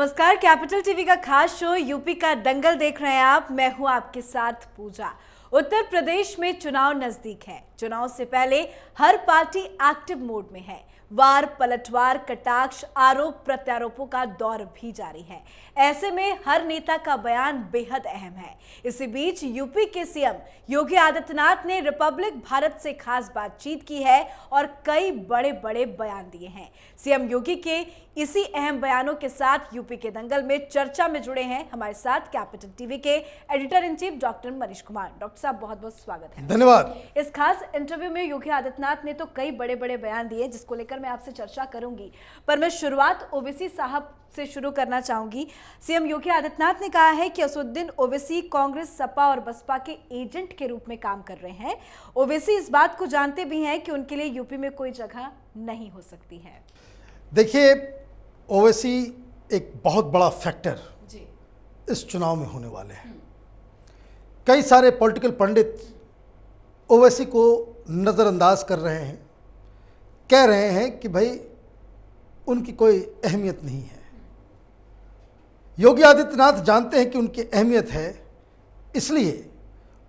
नमस्कार, capital TV का खास शो यूपी का दंगल देख रहे हैं आप। मैं हूं आपके साथ पूजा। उत्तर प्रदेश में चुनाव नजदीक है। चुनाव से पहले हर पार्टी एक्टिव मोड में है। वार पलटवार, कटाक्ष, आरोप प्रत्यारोपों का दौर भी जारी है। ऐसे में हर नेता का बयान बेहद अहम है। इसी बीच यूपी के सीएम योगी आदित्यनाथ ने रिपब्लिक भारत से खास बातचीत की है और कई बड़े बड़े बयान दिए हैं। सीएम योगी के इसी अहम बयानों के साथ यूपी के दंगल में चर्चा में जुड़े हैं हमारे साथ कैपिटल टीवी के editor in chief doctor Manish Kumar. Doctor साहब, बहुत बहुत स्वागत है। धन्यवाद। इस खास इंटरव्यू में योगी आदित्यनाथ ने तो कई बड़े बड़े बयान दिए, जिसको लेकर मैं आपसे चर्चा करूंगी, पर मैं शुरुआत ओवैसी साहब से शुरू करना चाहूंगी। सीएम योगी आदित्यनाथ ने कहा है कि असदुद्दीन ओवैसी कांग्रेस, सपा और बसपा के एजेंट के रूप में काम कर रहे हैं। ओवैसी इस बात को जानते भी हैं कि उनके लिए यूपी में कोई जगह नहीं हो सकती है। देखिए, ओवैसी एक बहुत बड़ा फैक्टर जी इस चुनाव में होने वाले हैं। कई सारे पॉलिटिकल पंडित ओवैसी को नज़रअंदाज कर रहे हैं, कह रहे हैं कि भाई उनकी कोई अहमियत नहीं है। योगी आदित्यनाथ जानते हैं कि उनकी अहमियत है, इसलिए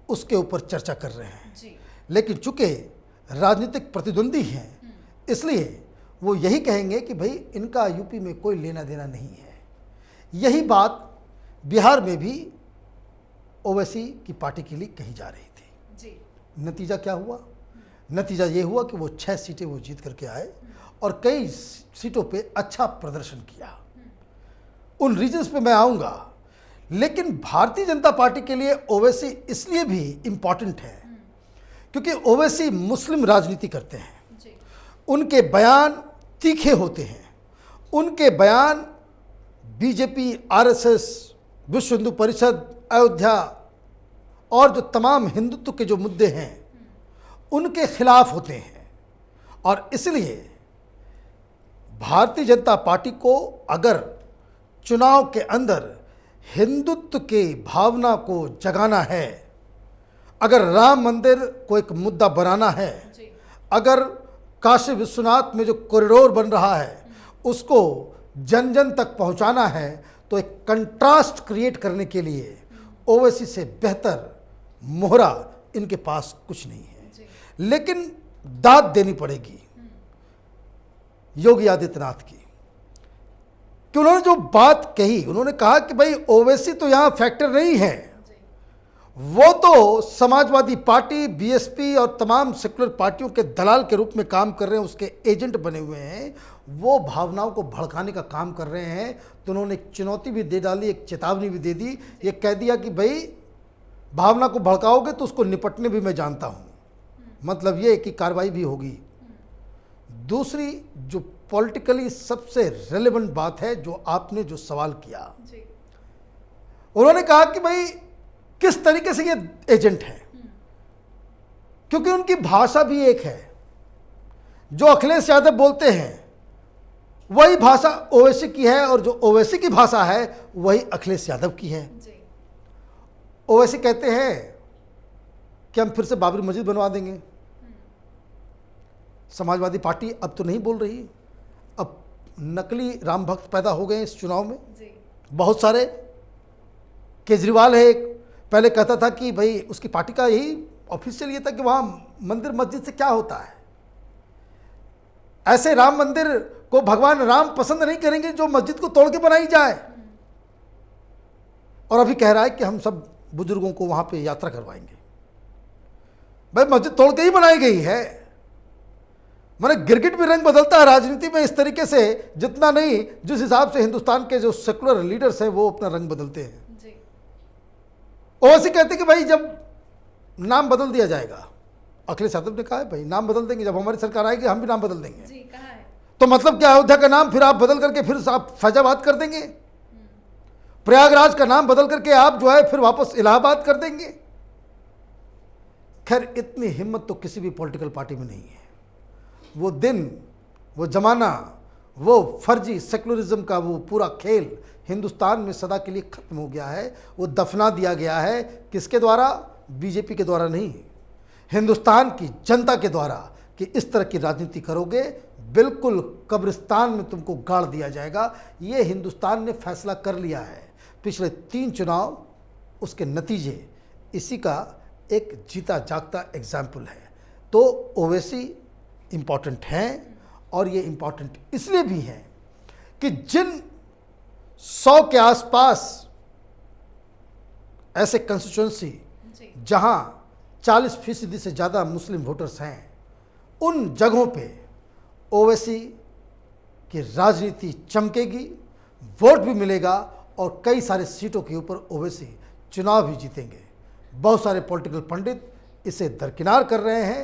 उसके ऊपर चर्चा कर रहे हैं जी। लेकिन चूंकि राजनीतिक प्रतिद्वंदी हैं, इसलिए वो यही कहेंगे कि भाई इनका यूपी में कोई लेना देना नहीं है। यही बात बिहार में भी ओवैसी की पार्टी के लिए कही जा रही थी। जी। नतीजा क्या हुआ? नतीजा ये हुआ कि वो 6 सीटें वो जीत करके आए और कई सीटों पे अच्छा प्रदर्शन किया। उन रीजन्स पे मैं आऊँगा, लेकिन भारतीय जनता पार्टी के लिए ओवैसी इसलिए भी इम्पॉर्टेंट है क्योंकि ओवैसी मुस्लिम राजनीति करते हैं। जी। उनके बयान तीखे होते हैं। उनके बयान बीजेपी, आरएसएस, विश्व हिंदू परिषद, अयोध्या और जो तमाम हिंदुत्व के जो मुद्दे हैं उनके खिलाफ होते हैं। और इसलिए भारतीय जनता पार्टी को अगर चुनाव के अंदर हिंदुत्व के भावना को जगाना है, अगर राम मंदिर को एक मुद्दा बनाना है, अगर काशी विश्वनाथ में जो कॉरिडोर बन रहा है उसको जन जन तक पहुंचाना है, तो एक कंट्रास्ट क्रिएट करने के लिए ओवैसी से बेहतर मोहरा इनके पास कुछ नहीं है। लेकिन दाद देनी पड़ेगी योगी आदित्यनाथ की कि उन्होंने जो बात कही, उन्होंने कहा कि भाई ओवैसी तो यहाँ फैक्टर नहीं है, वो तो समाजवादी पार्टी, बीएसपी और तमाम सेकुलर पार्टियों के दलाल के रूप में काम कर रहे हैं, उसके एजेंट बने हुए हैं, वो भावनाओं को भड़काने का काम कर रहे हैं। तो उन्होंने एक चुनौती भी दे डाली, एक चेतावनी भी दे दी, ये कह दिया कि भाई भावना को भड़काओगे तो उसको निपटने भी मैं जानता हूँ, मतलब ये कि कार्रवाई भी होगी। दूसरी जो पॉलिटिकली सबसे रेलेवेंट बात है, जो आपने जो सवाल किया, उन्होंने कहा कि भाई किस तरीके से ये एजेंट है, क्योंकि उनकी भाषा भी एक है। जो अखिलेश यादव बोलते हैं वही भाषा ओवैसी की है और जो ओवैसी की भाषा है वही अखिलेश यादव की है। ओवैसी कहते हैं कि हम फिर से बाबरी मस्जिद बनवा देंगे। समाजवादी पार्टी अब तो नहीं बोल रही, अब नकली राम भक्त पैदा हो गए इस चुनाव में बहुत सारे। केजरीवाल है एक, पहले कहता था कि भाई उसकी पार्टी का यही ऑफिशियल ये था कि वहाँ मंदिर मस्जिद से क्या होता है, ऐसे राम मंदिर को भगवान राम पसंद नहीं करेंगे जो मस्जिद को तोड़ के बनाई जाए। और अभी कह रहा है कि हम सब बुजुर्गों को वहाँ पे यात्रा करवाएंगे। भाई मस्जिद तोड़ के ही बनाई गई है। मैंने गिरगिट भी रंग बदलता है राजनीति में इस तरीके से, जितना नहीं जिस हिसाब से हिंदुस्तान के जो सेकुलर लीडर्स हैं वो अपना रंग बदलते हैं। ओवैसी कहते कि भाई जब नाम बदल दिया जाएगा, अखिलेश यादव ने कहा है भाई नाम बदल देंगे, जब हमारी सरकार आएगी हम भी नाम बदल देंगे। जी, कहा है। तो मतलब क्या, अयोध्या का नाम फिर आप बदल करके फिर आप फैजाबाद कर देंगे, प्रयागराज का नाम बदल करके आप जो है फिर वापस इलाहाबाद कर देंगे। खैर, इतनी हिम्मत तो किसी भी पॉलिटिकल पार्टी में नहीं है। वो दिन, वो जमाना, वो फर्जी सेकुलरिज्म का वो पूरा खेल हिंदुस्तान में सदा के लिए खत्म हो गया है। वो दफना दिया गया है। किसके द्वारा? बीजेपी के द्वारा नहीं, हिंदुस्तान की जनता के द्वारा, कि इस तरह की राजनीति करोगे बिल्कुल कब्रिस्तान में तुमको गाड़ दिया जाएगा। ये हिंदुस्तान ने फैसला कर लिया है। पिछले 3 चुनाव, उसके नतीजे इसी का एक जीता जागता एग्जाम्पल है। तो ओवैसी इम्पॉर्टेंट हैं, और ये इम्पॉर्टेंट इसलिए भी हैं कि जिन 100 के आसपास ऐसे कंस्टिट्यूंसी जहां 40% से ज़्यादा मुस्लिम वोटर्स हैं, उन जगहों पे ओवैसी की राजनीति चमकेगी, वोट भी मिलेगा, और कई सारे सीटों के ऊपर ओवैसी चुनाव भी जीतेंगे। बहुत सारे पॉलिटिकल पंडित इसे दरकिनार कर रहे हैं।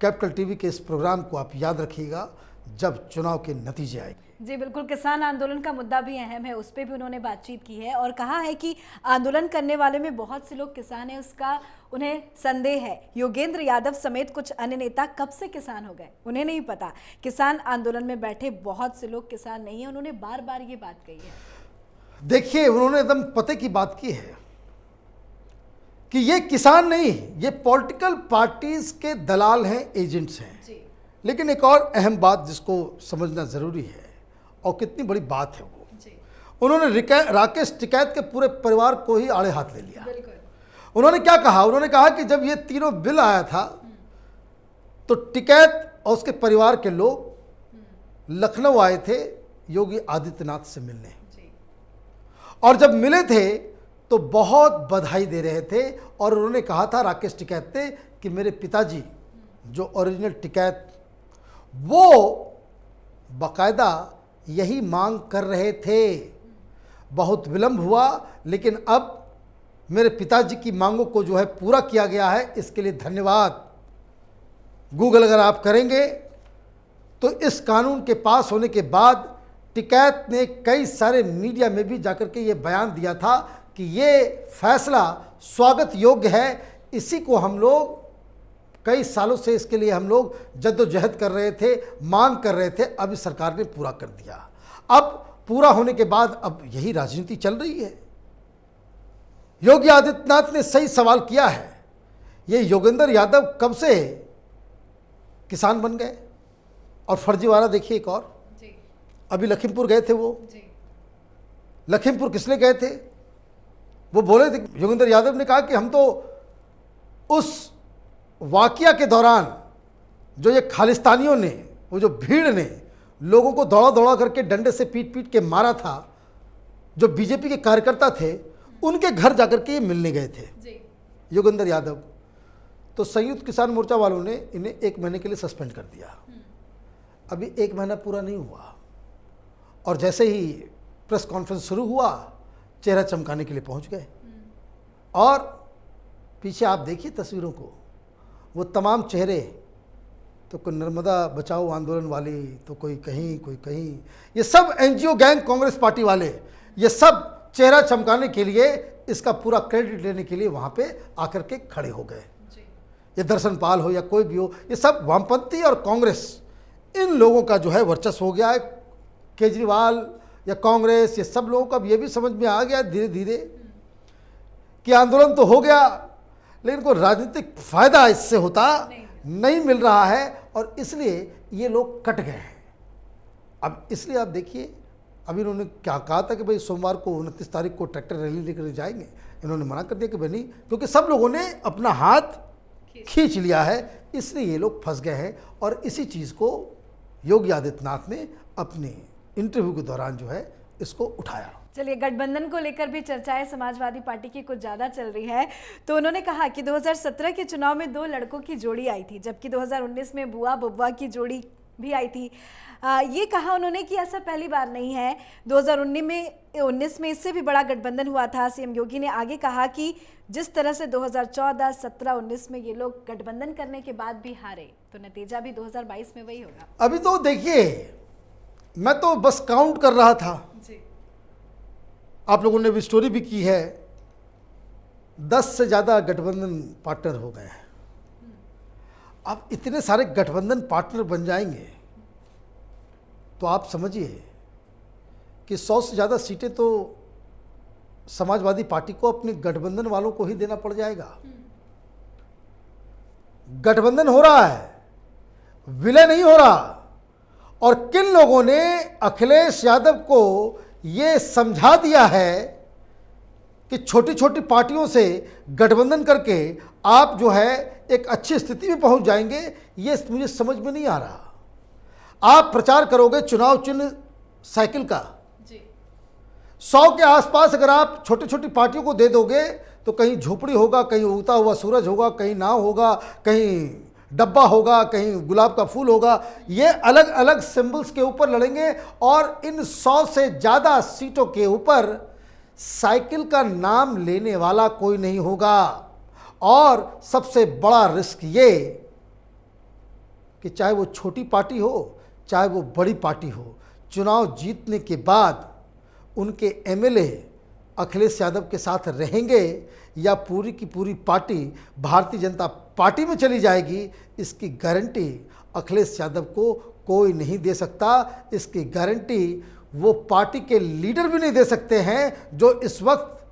कैपिटल टीवी के इस प्रोग्राम को आप याद रखिएगा जब चुनाव के नतीजे आएंगे। जी बिल्कुल, किसान आंदोलन का मुद्दा भी अहम है, उस पर भी उन्होंने बातचीत की है और कहा है कि आंदोलन करने वाले में बहुत से लोग किसान हैं, उसका उन्हें संदेह है। योगेंद्र यादव समेत कुछ अन्य नेता कब से किसान हो गए उन्हें नहीं पता। किसान आंदोलन में बैठे बहुत से लोग किसान नहीं है, उन्होंने बार बार ये बात कही है। देखिए, उन्होंने एकदम पते की बात की है कि ये किसान नहीं, ये पॉलिटिकल पार्टीज के दलाल हैं, एजेंट्स हैं। लेकिन एक और अहम बात जिसको समझना जरूरी है, और कितनी बड़ी बात है वो, उन्होंने राकेश टिकैत के पूरे परिवार को ही आड़े हाथ ले लिया। उन्होंने क्या कहा? उन्होंने कहा कि जब ये तीनों बिल आया था तो टिकैत और उसके परिवार के लोग लखनऊ आए थे योगी आदित्यनाथ से मिलने, और जब मिले थे तो बहुत बधाई दे रहे थे। और उन्होंने कहा था, राकेश टिकैत ने, कि मेरे पिताजी जो ओरिजिनल टिकैत, वो बाकायदा यही मांग कर रहे थे। बहुत विलंब हुआ, लेकिन अब मेरे पिताजी की मांगों को जो है पूरा किया गया है, इसके लिए धन्यवाद। गूगल अगर आप करेंगे तो इस कानून के पास होने के बाद टिकैत ने कई सारे मीडिया में भी जाकर के ये बयान दिया था कि ये फैसला स्वागत योग्य है। इसी को हम लोग कई सालों से, इसके लिए हम लोग जद्दोजहद कर रहे थे, मांग कर रहे थे। अब इस सरकार ने पूरा कर दिया। अब पूरा होने के बाद अब यही राजनीति चल रही है। योगी आदित्यनाथ ने सही सवाल किया है, ये योगेंद्र यादव कब से किसान बन गए? और फर्जीवाड़ा देखिए एक और, अभी लखीमपुर गए थे वो। लखीमपुर किस लिए गए थे? वो बोले थे, योगेंद्र यादव ने कहा कि हम तो उस वाकया के दौरान जो ये खालिस्तानियों ने, वो जो भीड़ ने लोगों को दौड़ा दौड़ा करके डंडे से पीट पीट के मारा था, जो बीजेपी के कार्यकर्ता थे, उनके घर जाकर के ये मिलने गए थे योगेंद्र यादव। तो संयुक्त किसान मोर्चा वालों ने इन्हें 1 महीने के लिए सस्पेंड कर दिया। अभी 1 महीना पूरा नहीं हुआ, और जैसे ही प्रेस कॉन्फ्रेंस शुरू हुआ, चेहरा चमकाने के लिए पहुंच गए। और पीछे आप देखिए तस्वीरों को, वो तमाम चेहरे, तो कोई नर्मदा बचाओ आंदोलन वाली, तो कोई कहीं कोई कहीं, ये सब एनजीओ गैंग कांग्रेस पार्टी वाले, ये सब चेहरा चमकाने के लिए, इसका पूरा क्रेडिट लेने के लिए वहाँ पे आकर के खड़े हो गए। ये दर्शन पाल हो या कोई भी हो, ये सब वामपंथी और कांग्रेस, इन लोगों का जो है वर्चस्व हो गया है। केजरीवाल या कांग्रेस, ये सब लोगों को अब ये भी समझ में आ गया धीरे धीरे कि आंदोलन तो हो गया, लेकिन कोई राजनीतिक फायदा इससे होता नहीं मिल रहा है, और इसलिए ये लोग कट गए हैं। अब इसलिए आप देखिए, अभी इन्होंने क्या कहा था कि भाई सोमवार को 29 तारीख को ट्रैक्टर रैली लेकर जाएंगे, इन्होंने मना कर दिया कि भाई नहीं, क्योंकि सब लोगों ने अपना हाथ खींच लिया है, इसलिए ये लोग फंस गए हैं। और इसी चीज़ को योगी आदित्यनाथ ने अपने इंटरव्यू के दौरान जो है इसको उठाया। चलिए, गठबंधन को लेकर भी चर्चाएं समाजवादी पार्टी की कुछ ज़्यादा चल रही है। तो उन्होंने कहा कि 2017 के चुनाव में 2 लड़कों की जोड़ी आई थी, जबकि 2019 में बुआ बब्बा की जोड़ी भी आई थी। ये कहा उन्होंने कि ऐसा पहली बार नहीं है। 2019 में इससे भी बड़ा गठबंधन हुआ था। सीएम योगी ने आगे कहा कि जिस तरह से 2014, 17, 19 में ये लोग गठबंधन करने के बाद भी हारे, तो नतीजा भी 2022 में वही होगा। अभी तो देखिए, मैं तो बस काउंट कर रहा था जी। आप लोगों ने भी स्टोरी भी की है, 10 से ज़्यादा गठबंधन पार्टनर हो गए हैं। अब इतने सारे गठबंधन पार्टनर बन जाएंगे तो आप समझिए कि 100 से ज़्यादा सीटें तो समाजवादी पार्टी को अपने गठबंधन वालों को ही देना पड़ जाएगा। गठबंधन हो रहा है, विलय नहीं हो रहा। और किन लोगों ने अखिलेश यादव को ये समझा दिया है कि छोटी छोटी पार्टियों से गठबंधन करके आप जो है एक अच्छी स्थिति में पहुंच जाएंगे, ये मुझे समझ में नहीं आ रहा। आप प्रचार करोगे चुनाव चिन्ह साइकिल का, 100 के आसपास अगर आप छोटी छोटी पार्टियों को दे दोगे तो कहीं झोपड़ी होगा, कहीं उगता हुआ सूरज होगा, कहीं नाव होगा, कहीं डब्बा होगा, कहीं गुलाब का फूल होगा। ये अलग अलग सिंबल्स के ऊपर लड़ेंगे और इन 100 से ज़्यादा सीटों के ऊपर साइकिल का नाम लेने वाला कोई नहीं होगा। और सबसे बड़ा रिस्क ये कि चाहे वो छोटी पार्टी हो, चाहे वो बड़ी पार्टी हो, चुनाव जीतने के बाद उनके एमएलए अखिलेश यादव के साथ रहेंगे या पूरी की पूरी पार्टी भारतीय जनता पार्टी में चली जाएगी, इसकी गारंटी अखिलेश यादव को कोई नहीं दे सकता। इसकी गारंटी वो पार्टी के लीडर भी नहीं दे सकते हैं जो इस वक्त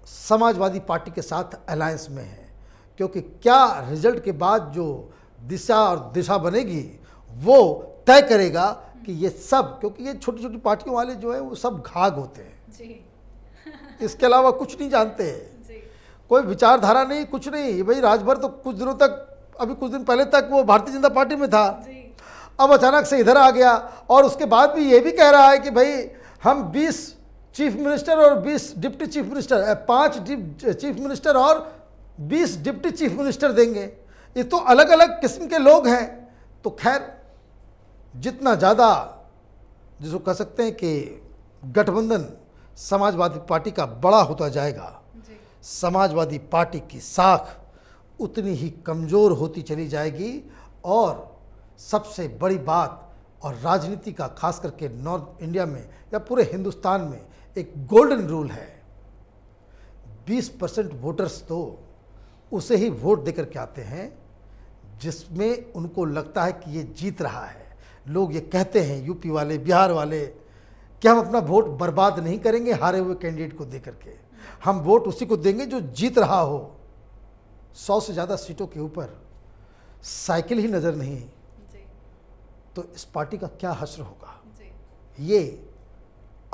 समाजवादी पार्टी के साथ अलायंस में है। क्योंकि क्या रिजल्ट के बाद जो दिशा और दिशा बनेगी वो तय करेगा कि ये सब, क्योंकि ये छोटी छोटी पार्टियों वाले जो है वो सब घाघ होते हैं जी। इसके अलावा कुछ नहीं जानते हैं, कोई विचारधारा नहीं, कुछ नहीं। भाई राजभर तो कुछ दिनों तक, अभी कुछ दिन पहले तक वो भारतीय जनता पार्टी में था, अब अचानक से इधर आ गया और उसके बाद भी ये भी कह रहा है कि भाई हम 20 चीफ मिनिस्टर और 20 deputy chief minister, 5 chief minister और 20 डिप्टी चीफ मिनिस्टर देंगे। ये तो अलग अलग किस्म के लोग हैं। तो खैर, जितना ज़्यादा जिसको कह सकते हैं कि गठबंधन समाजवादी पार्टी का बड़ा होता जाएगा, समाजवादी पार्टी की साख उतनी ही कमज़ोर होती चली जाएगी। और सबसे बड़ी बात, और राजनीति का खास करके नॉर्थ इंडिया में या पूरे हिंदुस्तान में एक गोल्डन रूल है, 20% वोटर्स तो उसे ही वोट देकर के आते हैं जिसमें उनको लगता है कि ये जीत रहा है। लोग ये कहते हैं, यूपी वाले, बिहार वाले, कि हम अपना वोट बर्बाद नहीं करेंगे हारे हुए कैंडिडेट को देकर के, हम वोट उसी को देंगे जो जीत रहा हो। 100 से ज़्यादा सीटों के ऊपर साइकिल ही नज़र नहीं, तो इस पार्टी का क्या हश्र होगा, ये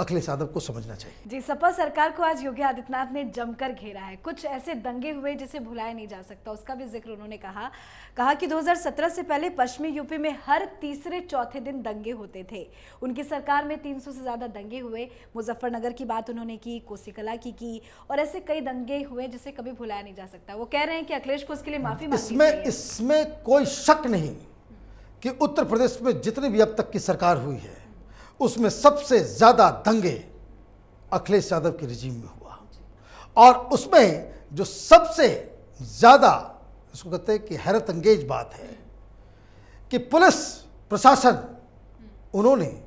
अखिलेश यादव को समझना चाहिए। जी, सपा सरकार को आज योगी आदित्यनाथ ने जमकर घेरा है। कुछ ऐसे दंगे हुए जिसे भुलाया नहीं जा सकता, उसका भी जिक्र उन्होंने कहा कि 2017 से पहले पश्चिमी यूपी में हर तीसरे चौथे दिन दंगे होते थे। उनकी सरकार में 300 से ज्यादा दंगे हुए। मुजफ्फरनगर की बात उन्होंने की, कोसीकला की और ऐसे कई दंगे हुए जिसे कभी भुलाया नहीं जा सकता। वो कह रहे हैं कि अखिलेश को उसके लिए माफी मांगनी चाहिए। इसमें कोई शक नहीं कि उत्तर प्रदेश में जितनी भी अब तक की सरकार हुई है उसमें सबसे ज़्यादा दंगे अखिलेश यादव के रिजीम में हुआ। और उसमें जो सबसे ज़्यादा इसको कहते हैं कि हैरत अंगेज बात है कि पुलिस प्रशासन, उन्होंने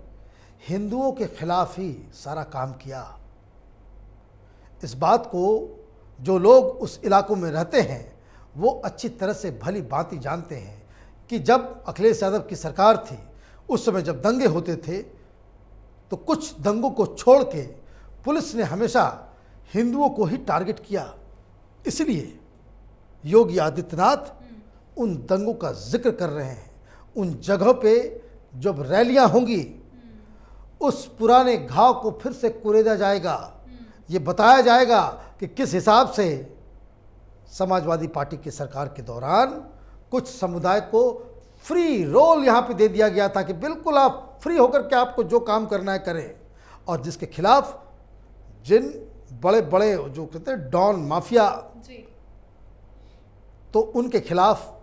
हिंदुओं के खिलाफ ही सारा काम किया। इस बात को जो लोग उस इलाकों में रहते हैं वो अच्छी तरह से भली भांति जानते हैं कि जब अखिलेश यादव की सरकार थी उस समय जब दंगे होते थे तो कुछ दंगों को छोड़ के पुलिस ने हमेशा हिंदुओं को ही टारगेट किया। इसलिए योगी आदित्यनाथ उन दंगों का जिक्र कर रहे हैं। उन जगहों पे जब रैलियां होंगी उस पुराने घाव को फिर से कुरेदा जाएगा। ये बताया जाएगा कि किस हिसाब से समाजवादी पार्टी की सरकार के दौरान कुछ समुदाय को फ्री रोल यहाँ पे दे दिया गया था कि बिल्कुल आप फ्री होकर के आपको जो काम करना है करें। और जिसके खिलाफ जिन बड़े बड़े जो कहते हैं डॉन माफिया, तो उनके खिलाफ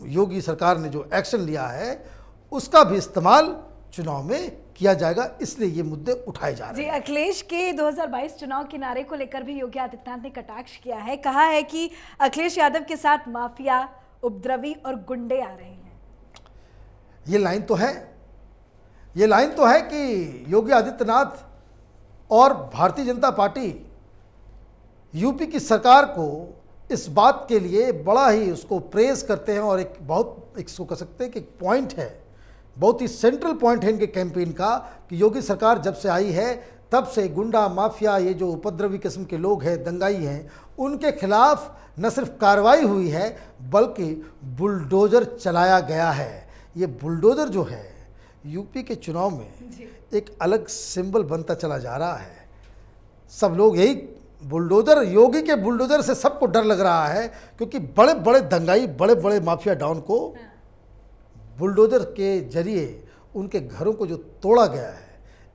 योगी सरकार ने जो एक्शन लिया है उसका भी इस्तेमाल चुनाव में किया जाएगा। इसलिए ये मुद्दे उठाए जा रहे हैं। जी, अखिलेश के 2022 चुनाव के नारे को लेकर भी योगी आदित्यनाथ ने कटाक्ष किया है। कहा है कि अखिलेश यादव के साथ माफिया, उपद्रवी और गुंडे आ रहे हैं। ये लाइन तो है कि योगी आदित्यनाथ और भारतीय जनता पार्टी यूपी की सरकार को इस बात के लिए बड़ा ही उसको प्रेज करते हैं। और एक बहुत इसको कह सकते हैं कि एक पॉइंट है, बहुत ही सेंट्रल पॉइंट है इनके कैंपेन का कि योगी सरकार जब से आई है तब से गुंडा माफिया, ये जो उपद्रवी किस्म के लोग हैं, दंगाई हैं, उनके खिलाफ न सिर्फ कार्रवाई हुई है बल्कि बुलडोज़र चलाया गया है। ये बुलडोज़र जो है यूपी के चुनाव में एक अलग सिंबल बनता चला जा रहा है। सब लोग यही बुलडोज़र, योगी के बुलडोज़र से सबको डर लग रहा है, क्योंकि बड़े बड़े दंगाई, बड़े बड़े माफिया डॉन को बुलडोज़र के जरिए उनके घरों को जो तोड़ा गया है,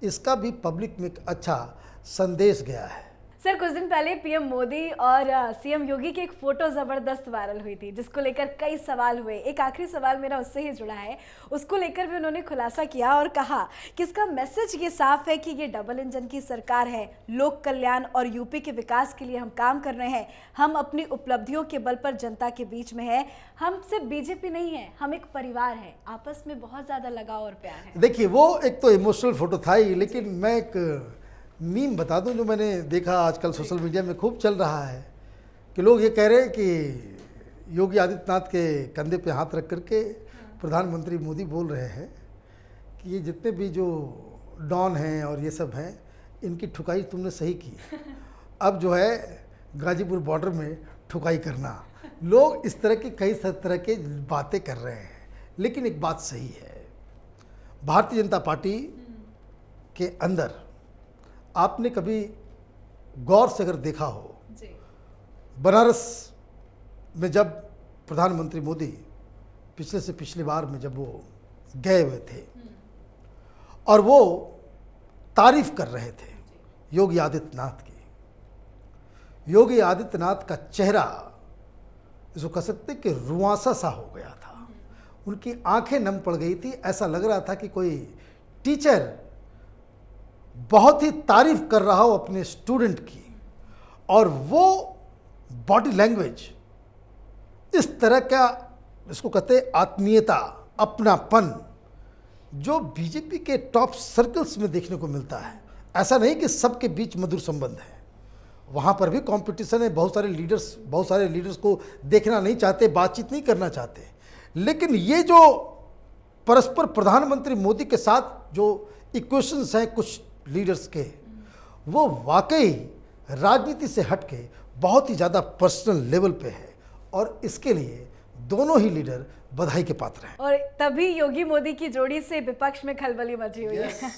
इसका भी पब्लिक में एक अच्छा संदेश गया है। सर, कुछ दिन पहले पीएम मोदी और सीएम योगी की एक फोटो जबरदस्त वायरल हुई थी, जिसको लेकर कई सवाल हुए। एक आखिरी सवाल मेरा उससे ही जुड़ा है, उसको लेकर भी उन्होंने खुलासा किया और कहा कि इसका मैसेज ये साफ है कि ये डबल इंजन की सरकार है, लोक कल्याण और यूपी के विकास के लिए हम काम कर रहे हैं। हम अपनी उपलब्धियों के बल पर जनता के बीच में है, हम सिर्फ बीजेपी नहीं है, हम एक परिवार है, आपस में बहुत ज्यादा लगाव और प्यार है। देखिए, वो एक तो इमोशनल फोटो था ही, लेकिन मैं एक मीम बता दूं जो मैंने देखा आजकल सोशल मीडिया में खूब चल रहा है, कि लोग ये कह रहे हैं कि योगी आदित्यनाथ के कंधे पे हाथ रख करके प्रधानमंत्री मोदी बोल रहे हैं कि ये जितने भी जो डॉन हैं और ये सब हैं, इनकी ठुकाई तुमने सही की, अब जो है गाजीपुर बॉर्डर में ठुकाई करना। लोग इस तरह की कई तरह के बातें कर रहे हैं, लेकिन एक बात सही है, भारतीय जनता पार्टी के अंदर आपने कभी गौर से अगर देखा हो, बनारस में जब प्रधानमंत्री मोदी पिछले से पिछली बार में जब वो गए हुए थे और वो तारीफ कर रहे थे योगी आदित्यनाथ की, योगी आदित्यनाथ का चेहरा इसको कह सकते कि रुआंसा सा हो गया था, उनकी आंखें नम पड़ गई थी। ऐसा लग रहा था कि कोई टीचर बहुत ही तारीफ कर रहा हो अपने स्टूडेंट की, और वो बॉडी लैंग्वेज, इस तरह का इसको कहते हैं आत्मीयता, अपनापन, जो बीजेपी के टॉप सर्कल्स में देखने को मिलता है। ऐसा नहीं कि सबके बीच मधुर संबंध है, वहाँ पर भी कंपटीशन है, बहुत सारे लीडर्स को देखना नहीं चाहते, बातचीत नहीं करना चाहते, लेकिन ये जो परस्पर प्रधानमंत्री मोदी के साथ जो इक्वेशंस हैं कुछ लीडर्स के, वो वाकई राजनीति से हटके बहुत ही ज़्यादा पर्सनल लेवल पे है, और इसके लिए दोनों ही लीडर बधाई के पात्र हैं। और तभी योगी मोदी की जोड़ी से विपक्ष में खलबली मची हुई है।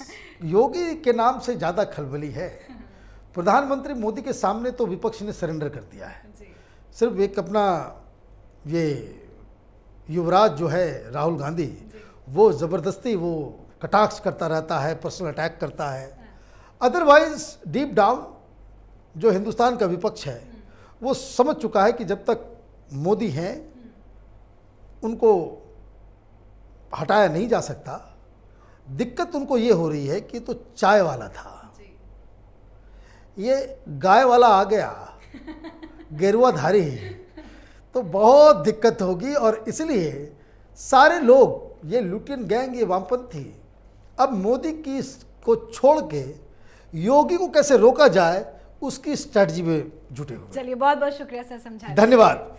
योगी के नाम से ज़्यादा खलबली है। प्रधानमंत्री मोदी के सामने तो विपक्ष ने सरेंडर कर दिया है। सिर्फ एक अपना ये युवराज जो है राहुल गांधी, वो ज़बरदस्ती वो कटाक्ष करता रहता है, पर्सनल अटैक करता है। अदरवाइज डीप डाउन जो हिंदुस्तान का विपक्ष है वो समझ चुका है कि जब तक मोदी हैं उनको हटाया नहीं जा सकता। दिक्कत उनको ये हो रही है कि तो चाय वाला था, ये गाय वाला आ गया, गेरुआधारी, तो बहुत दिक्कत होगी। और इसलिए सारे लोग, ये लुटियन गैंग, ये वामपंथी, अब मोदी की को छोड़ के योगी को कैसे रोका जाए उसकी स्ट्रेटजी में जुटे हुए। चलिए, बहुत बहुत शुक्रिया सर समझाने। धन्यवाद।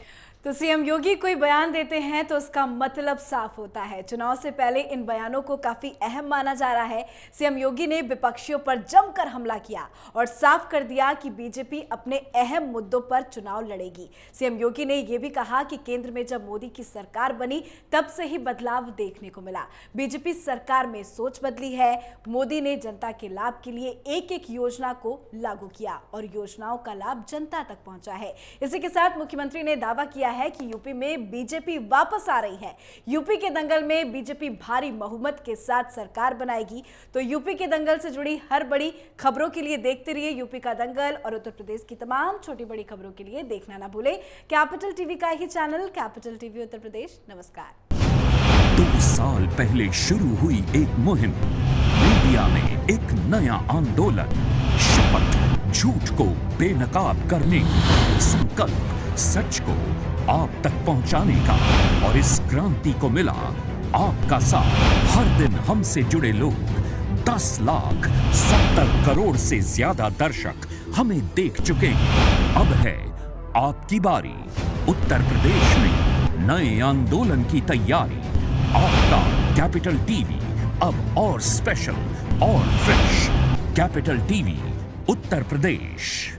तो सीएम योगी कोई बयान देते हैं तो उसका मतलब साफ होता है। चुनाव से पहले इन बयानों को काफी अहम माना जा रहा है। सीएम योगी ने विपक्षियों पर जमकर हमला किया और साफ कर दिया कि बीजेपी अपने अहम मुद्दों पर चुनाव लड़ेगी। सीएम योगी ने यह भी कहा कि केंद्र में जब मोदी की सरकार बनी तब से ही बदलाव देखने को मिला। बीजेपी सरकार में सोच बदली है। मोदी ने जनता के लाभ के लिए एक एक योजना को लागू किया और योजनाओं का लाभ जनता तक पहुंचा है। इसी के साथ मुख्यमंत्री ने दावा किया है कि यूपी में बीजेपी वापस आ रही है। यूपी के दंगल में बीजेपी भारी बहुमत के साथ सरकार बनाएगी। तो यूपी के दंगल से जुड़ी हर बड़ी खबरों के लिए देखते रहिए यूपी का दंगल, और उत्तर प्रदेश की तमाम छोटी बड़ी खबरों के लिए देखना ना भूलें कैपिटल टीवी का ही channel capital TV Uttar Pradesh. नमस्कार। 2 साल पहले शुरू हुई एक मुहिम, मीडिया में एक नया आंदोलन, शपथ झूठ को बेनकाब करने की, संकल्प सच को आप तक पहुंचाने का, और इस क्रांति को मिला आपका साथ। हर दिन हमसे जुड़े लोग, 10,70 करोड़ से ज्यादा दर्शक हमें देख चुके हैं। अब है आपकी बारी। उत्तर प्रदेश में नए आंदोलन की तैयारी। आपका कैपिटल टीवी अब और स्पेशल और fresh. Capital TV, Uttar Pradesh.